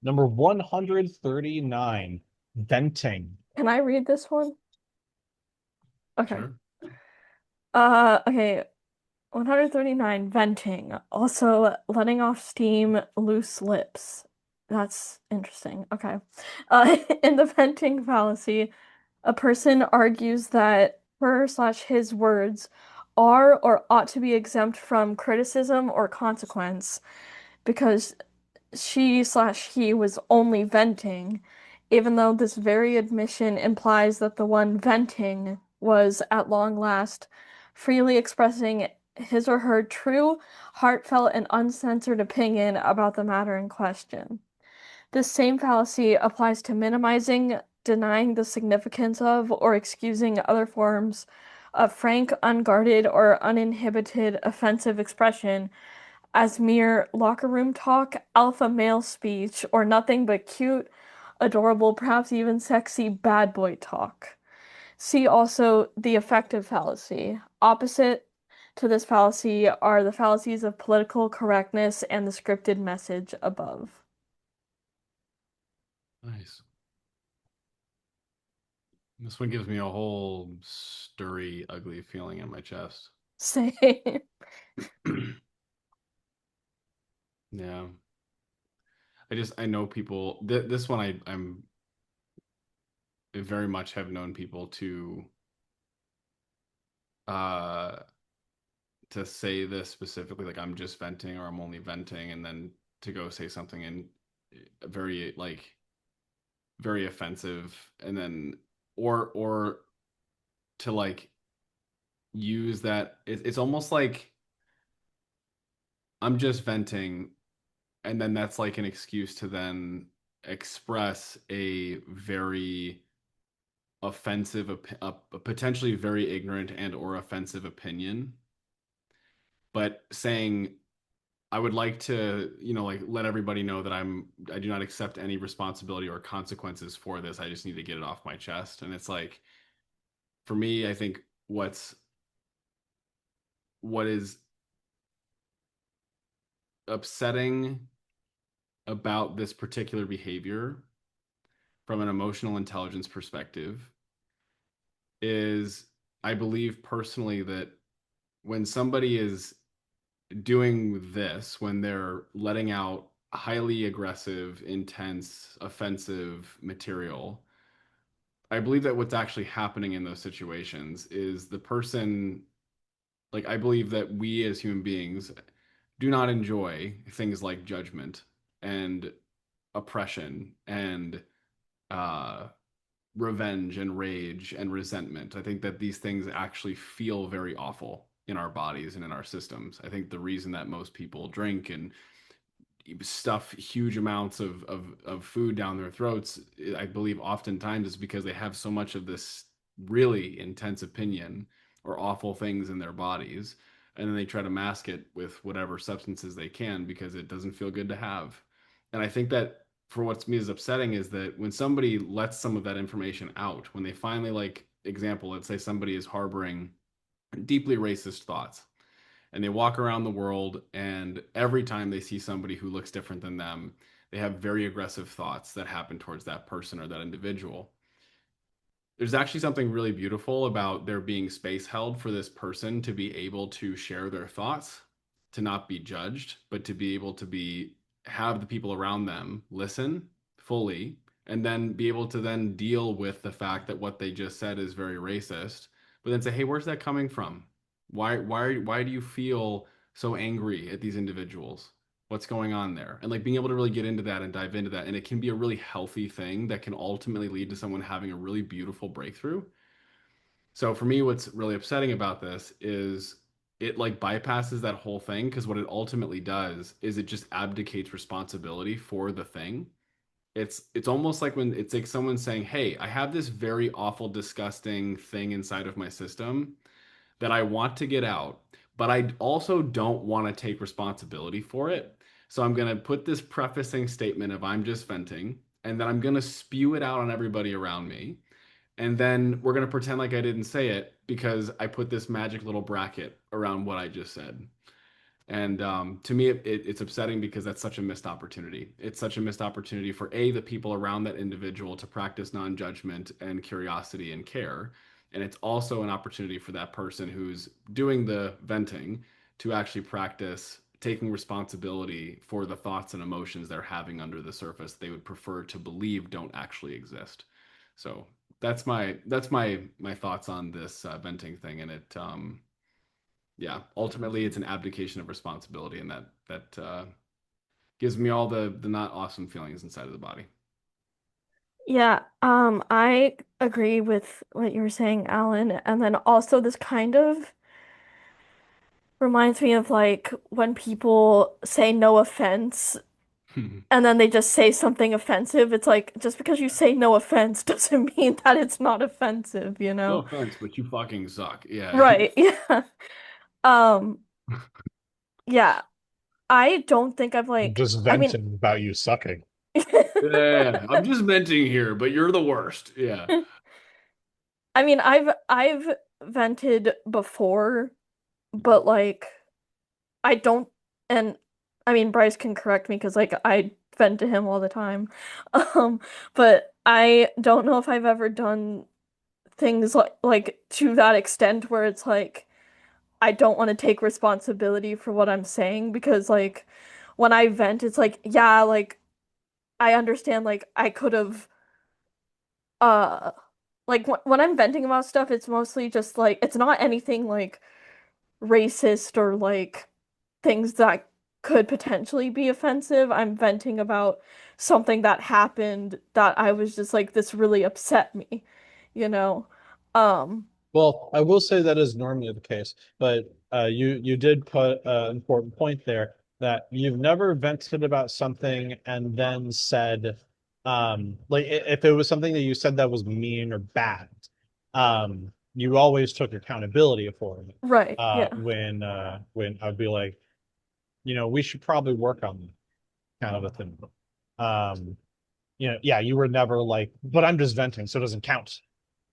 Number 139, venting. Can I read this one? Okay. Sure. Okay. 139, venting. Also, letting off steam, loose lips. That's interesting. Okay. In the venting fallacy, a person argues that her slash his words are or ought to be exempt from criticism or consequence because she slash he was only venting, even though this very admission implies that the one venting was at long last freely expressing his or her true, heartfelt, and uncensored opinion about the matter in question. This same fallacy applies to minimizing, denying the significance of, or excusing other forms of frank, unguarded, or uninhibited offensive expression as mere locker room talk, alpha male speech, or nothing but cute, adorable, perhaps even sexy bad boy talk. See also the effective fallacy. Opposite to this fallacy are the fallacies of political correctness and the scripted message above. Nice. This one gives me a whole stirry, ugly feeling in my chest. Same. Yeah. I know people this one I very much have known people uh to say this specifically, like I'm just venting or I'm only venting, and then to go say something in very like very offensive, and then or to like use that it's almost like I'm just venting, and then that's like an excuse to then express a very offensive a potentially very ignorant and or offensive opinion, but saying I would like to, like let everybody know that I do not accept any responsibility or consequences for this. I just need to get it off my chest. And it's like, for me, I think what is upsetting about this particular behavior from an emotional intelligence perspective is I believe personally that when somebody is doing this, when they're letting out highly aggressive, intense, offensive material, I believe that what's actually happening in those situations is the person, like, I believe that we as human beings do not enjoy things like judgment and oppression and uh, revenge and rage and resentment. I think that these things actually feel very awful in our bodies and in our systems. I think the reason that most people drink and stuff huge amounts of food down their throats, I believe oftentimes is because they have so much of this really intense opinion or awful things in their bodies. And then they try to mask it with whatever substances they can because it doesn't feel good to have. And I think that for what's me is upsetting is that when somebody lets some of that information out, when they finally, like, example, let's say somebody is harboring deeply racist thoughts and they walk around the world, and every time they see somebody who looks different than them, they have very aggressive thoughts that happen towards that person or that individual. There's actually something really beautiful about there being space held for this person to be able to share their thoughts, to not be judged, but to be able to be have the people around them listen fully, and then be able to then deal with the fact that what they just said is very racist, but then say, "Hey, where's that coming from? Why do you feel so angry at these individuals? What's going on there?" And like being able to really get into that and dive into that, and it can be a really healthy thing that can ultimately lead to someone having a really beautiful breakthrough. So for me, what's really upsetting about this is it like bypasses that whole thing, because what it ultimately does is it just abdicates responsibility for the thing. It's almost like when it's like someone saying, "Hey, I have this very awful, disgusting thing inside of my system that I want to get out, but I also don't want to take responsibility for it. So I'm going to put this prefacing statement of I'm just venting, and then I'm going to spew it out on everybody around me. And then we're going to pretend like I didn't say it because I put this magic little bracket around what I just said." And to me, it's upsetting because that's such a missed opportunity. It's such a missed opportunity for the people around that individual to practice non-judgment and curiosity and care. And it's also an opportunity for that person who's doing the venting to actually practice taking responsibility for the thoughts and emotions they're having under the surface they would prefer to believe don't actually exist. So that's my thoughts on this venting thing, and it yeah, ultimately it's an abdication of responsibility, and that gives me all the not awesome feelings inside of the body. Yeah, I agree with what you were saying, Alan. And then also this kind of reminds me of like when people say no offense and then they just say something offensive. It's like just because you say no offense doesn't mean that it's not offensive, you No know? offense, but you fucking suck. Yeah. Right, yeah. Um, yeah. I don't think I've I'm like just I mean venting about you sucking. Yeah, I'm just venting here, but you're the worst. Yeah. I mean I've vented before, but like I don't, and I mean Bryce can correct me because like I vent to him all the time. Um, but I don't know if I've ever done things like to that extent where it's like I don't want to take responsibility for what I'm saying because like when I vent it's like yeah, like I understand like I could have uh like when I'm venting about stuff it's mostly just like it's not anything like racist or like things that could potentially be offensive. I'm venting about something that happened that I was just like, this really upset me, you know? Um, Well, I will say that is normally the case, but you did put an important point there that you've never vented about something and then said, like if it was something that you said that was mean or bad, you always took accountability for it. right, yeah. When I'd be like, we should probably work on that kind of a thing. Um, yeah, you were never like, but I'm just venting, so it doesn't count.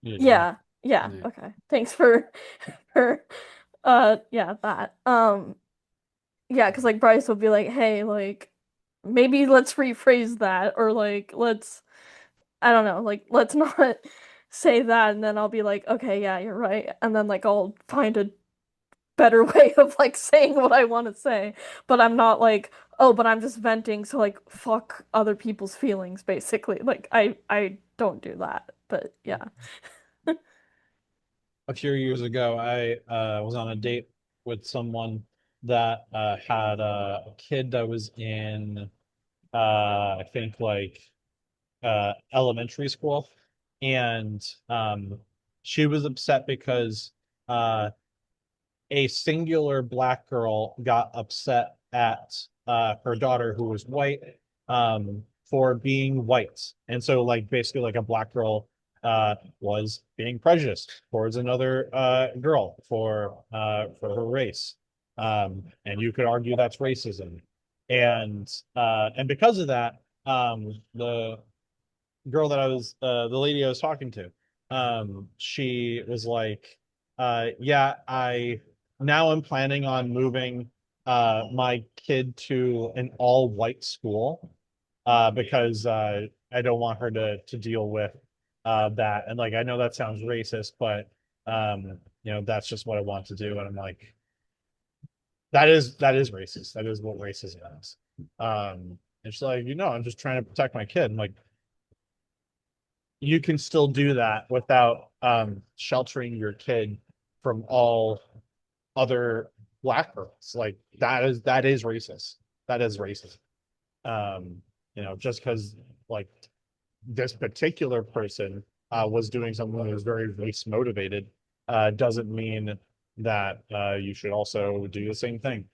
You know. Yeah, yeah, Yeah. okay. Thanks for for yeah, that. Yeah, because like Bryce would be like, hey, like maybe let's rephrase that or like let's I don't know, like let's not say that and then I'll be like, okay, yeah, you're right. And then like I'll find a better way of like saying what I want to say. But I'm not like, oh, but I'm just venting, so like fuck other people's feelings, basically. Like I don't do that. But yeah. A few years ago, I was on a date with someone that had a kid that was in, I think, like elementary school, and she was upset because uh, a singular black girl got upset at her daughter who was white for being white. And so like basically like a black girl was being prejudiced towards another girl for her race. And you could argue that's racism. And because of that, the girl that the lady I was talking to, she was like, yeah, I'm planning on moving my kid to an all white school because I don't want her to deal with that. And like, I know that sounds racist, but that's just what I want to do. And I'm like, that is racist. That is what racism is. It's like, I'm just trying to protect my kid. I'm like, you can still do that without sheltering your kid from all other black girls. Like that is racist. That is racist. Just because like this particular person was doing something that was very race motivated doesn't mean that you should also do the same thing.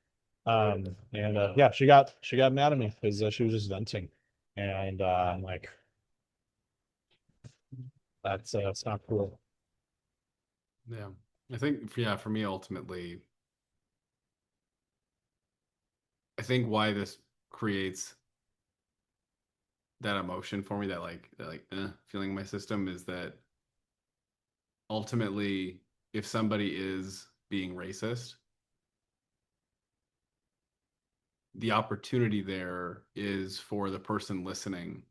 And yeah, she got mad at me because she was just venting, and I'm like, that's not cool. Yeah. I think, yeah, for me, ultimately, I think why this creates that emotion for me, that feeling in my system, is that ultimately, if somebody is being racist, the opportunity there is for the person listening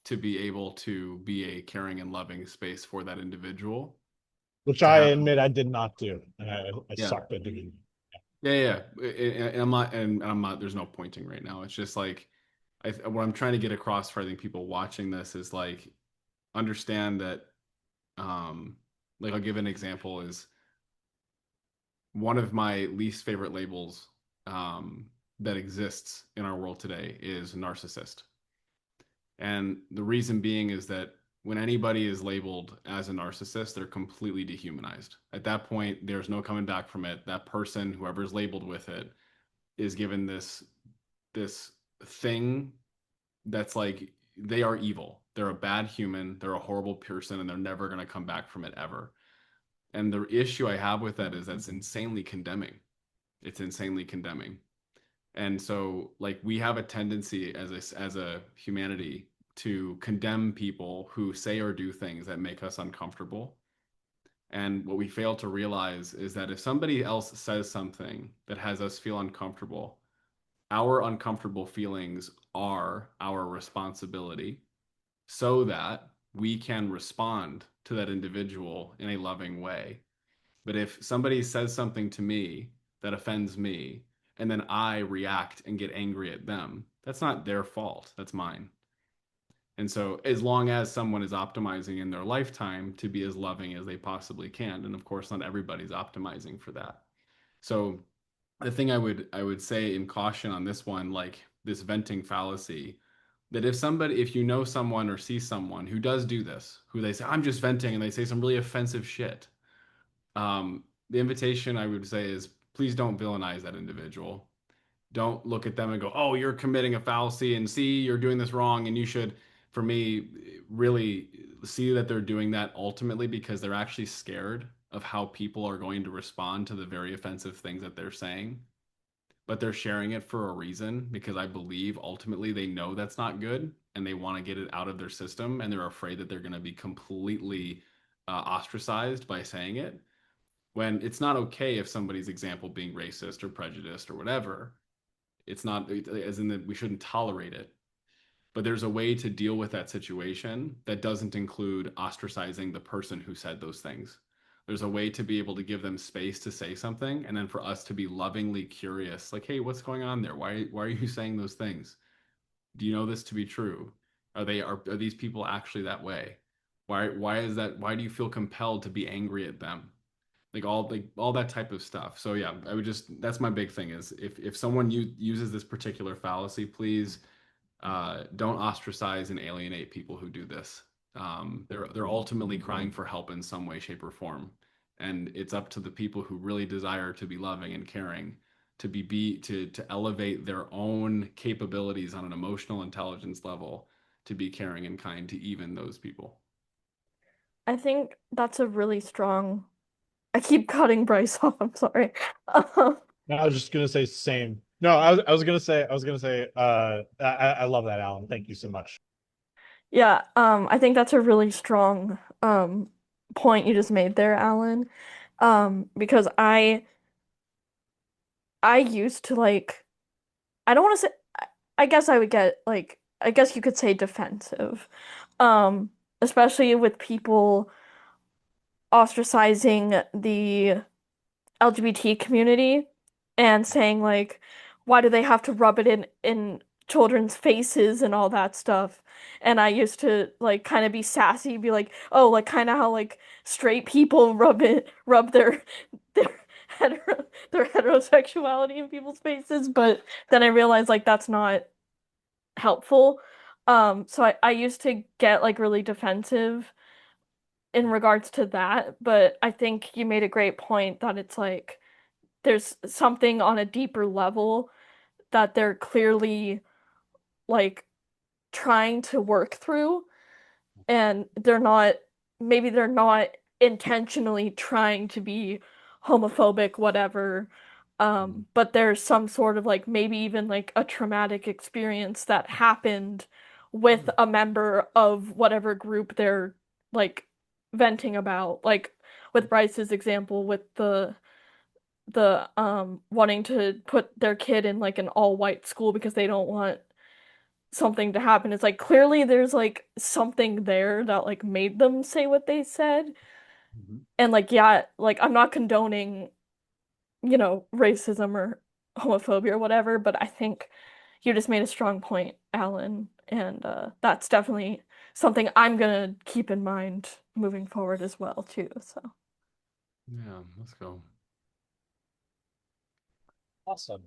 to be able to be a caring and loving space for that individual Which to I have. admit I did not do. And I Yeah. sucked at doing. And I'm not, there's no pointing right now. It's just like, what I'm trying to get across for I think people watching this is like, understand that, um, like I'll give an example is one of my least favorite labels, that exists in our world today is narcissist. And the reason being is that when anybody is labeled as a narcissist, they're completely dehumanized. At that point, there's no coming back from it. That person, whoever is labeled with it, is given this thing that's like they are evil. They're a bad human, they're a horrible person, and they're never going to come back from it ever. And the issue I have with that is that's insanely condemning. It's insanely condemning. And so like we have a tendency as a humanity to condemn people who say or do things that make us uncomfortable. And what we fail to realize is that if somebody else says something that has us feel uncomfortable, our uncomfortable feelings are our responsibility so that we can respond to that individual in a loving way. But if somebody says something to me that offends me, and then I react and get angry at them, that's not their fault. That's mine. And so, as long as someone is optimizing in their lifetime to be as loving as they possibly can, and of course, not everybody's optimizing for that. So, the thing I would say in caution on this one, like this venting fallacy, that if you know someone or see someone who does do this, who they say I'm just venting, and they say some really offensive shit, the invitation I would say is please don't villainize that individual. Don't look at them and go, oh, you're committing a fallacy and see you're doing this wrong. And you should, for me, really see that they're doing that ultimately because they're actually scared of how people are going to respond to the very offensive things that they're saying. But they're sharing it for a reason because I believe ultimately they know that's not good and they want to get it out of their system and they're afraid that they're going to be completely ostracized by saying it when it's not okay if somebody's example being racist or prejudiced or whatever. It's not as in that we shouldn't tolerate it. But there's a way to deal with that situation that doesn't include ostracizing the person who said those things. There's a way to be able to give them space to say something and then for us to be lovingly curious, like, hey, what's going on there? Why are you saying those things? Do you know this to be true? Are these people actually that way? Why is that? Why do you feel compelled to be angry at them? Like all that type of stuff. So yeah, I would just that's my big thing is if someone uses this particular fallacy, please don't ostracize and alienate people who do this. They're ultimately crying for help in some way, shape, or form, and it's up to the people who really desire to be loving and caring to elevate their own capabilities on an emotional intelligence level to be caring and kind to even those people. I think that's a really strong. I keep cutting Bryce off. I'm sorry. Um, No, I was just gonna say same. No, I was gonna say, I love that, Alan. Thank you so much. yeah, I think that's a really strong point you just made there, Alan. Because I used to like I don't want to say I guess I would get like I guess you could say defensive. Um, Especially with people ostracizing the LGBT community and saying like, why do they have to rub it in children's faces and all that stuff? And I used to like kind of be sassy, be like, oh, like kind of how like straight people rub their their heterosexuality in people's faces, but then I realized like that's not helpful. So I used to get like really defensive in regards to that, but I think you made a great point that it's like there's something on a deeper level that they're clearly like trying to work through and maybe they're not intentionally trying to be homophobic, whatever. But there's some sort of like maybe even like a traumatic experience that happened with a member of whatever group they're like venting about. Like with Bryce's example with the wanting to put their kid in like an all-white school because they don't want something to happen. It's like clearly there's like something there that like made them say what they said. Mhm. And like yeah, like I'm not condoning, racism or homophobia or whatever, but I think you just made a strong point, Alan, and that's definitely something I'm gonna keep in mind moving forward as well too. So Yeah, let's go. Awesome.